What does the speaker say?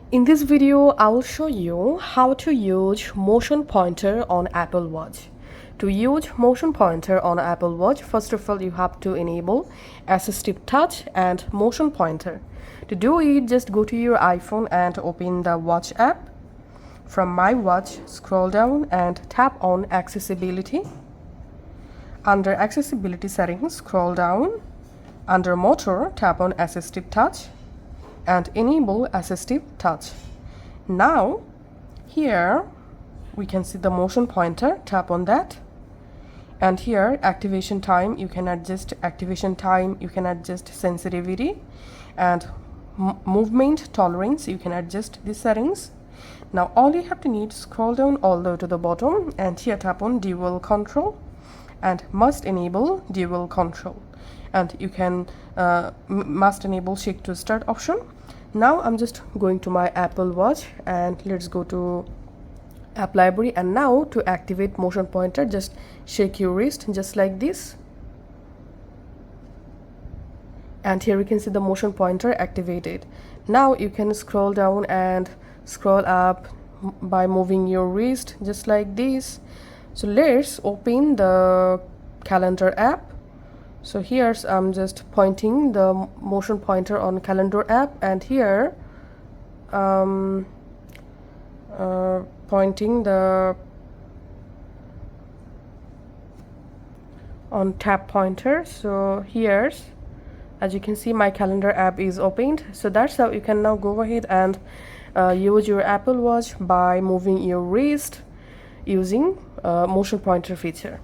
In this video, I will show you how to use motion pointer on Apple Watch. To use motion pointer on Apple Watch, first of all, you have to enable assistive touch and motion pointer. To do it, just go to your iPhone and open the Watch app. From My Watch, scroll down and tap on Accessibility. Under Accessibility settings, scroll down. Under Motor, tap on Assistive Touch and enable assistive touch. Now here we can see the motion pointer, tap on that, and here activation time, you can adjust activation time, you can adjust sensitivity and movement tolerance, you can adjust these settings. Now all you have to need, scroll down all the way to the bottom and here tap on dual control and must enable dual control, and you can must enable shake to start option. Now I'm just going to my Apple Watch and let's go to app library, and now to activate motion pointer, just shake your wrist just like this, and here we can see the motion pointer activated. Now you can scroll down and scroll up by moving your wrist just like this. So let's open the calendar app. So here's I'm just pointing the motion pointer on calendar app, and here pointing the on tap pointer. So here's, as you can see, my calendar app is opened. So that's how you can now go ahead and use your Apple Watch by moving your wrist using motion pointer feature.